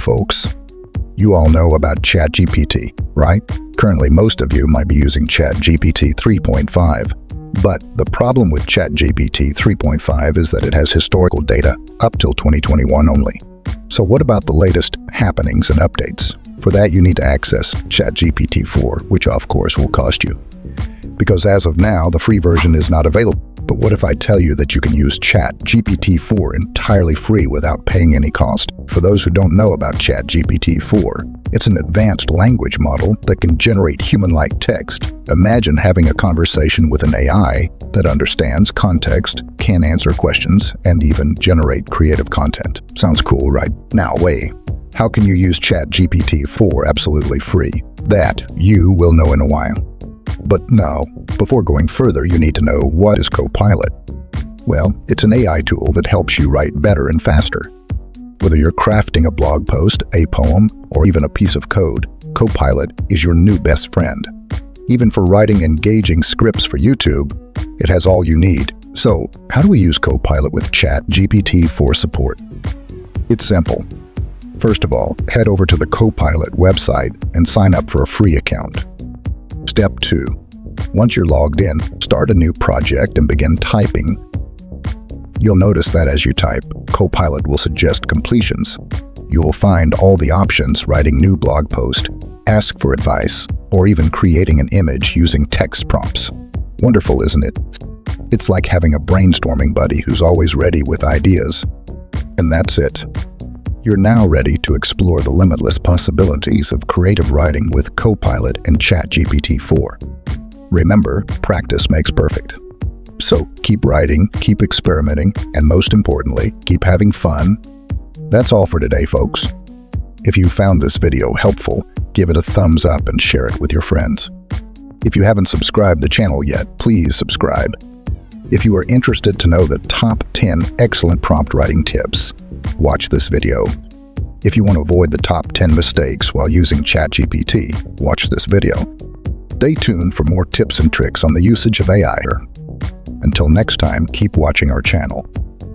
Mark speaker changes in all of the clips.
Speaker 1: folks. You all know about ChatGPT, right? Currently, most of you might be using ChatGPT 3.5. But the problem with ChatGPT 3.5 is that it has historical data up till 2021 only. So what about the latest happenings and updates? For that, you need to access ChatGPT 4, which of course will cost you. Because as of now, the free version is not available. But what if I tell you that you can use ChatGPT 4 entirely free without paying any cost? For those who don't know about ChatGPT 4, it's an advanced language model that can generate human-like text. Imagine having a conversation with an AI that understands context, can answer questions, and even generate creative content. Sounds cool, right? Now, wait. How can you use ChatGPT 4 absolutely free? That you will know in a while. But now, before going further, you need to know, what is Copilot? Well, it's an AI tool that helps you write better and faster. Whether you're crafting a blog post, a poem, or even a piece of code, Copilot is your new best friend. Even for writing engaging scripts for YouTube, it has all you need. So, how do we use Copilot with ChatGPT 4 support? It's simple. First of all, head over to the Copilot website and sign up for a free account. Step 2. Once you're logged in, start a new project and begin typing. You'll notice that as you type, Copilot will suggest completions. You will find all the options: writing new blog post, ask for advice, or even creating an image using text prompts. Wonderful, isn't it? It's like having a brainstorming buddy who's always ready with ideas. And that's it. You're now ready to explore the limitless possibilities of creative writing with Copilot and ChatGPT 4. Remember, practice makes perfect. So keep writing, keep experimenting, and most importantly, keep having fun. That's all for today, folks. If you found this video helpful, give it a thumbs up and share it with your friends. If you haven't subscribed to the channel yet, please subscribe. If you are interested to know the top 10 excellent prompt writing tips, watch this video. If you want to avoid the top 10 mistakes while using ChatGPT, watch this video. Stay tuned for more tips and tricks on the usage of AI. Until next time, keep watching our channel.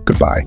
Speaker 1: Goodbye.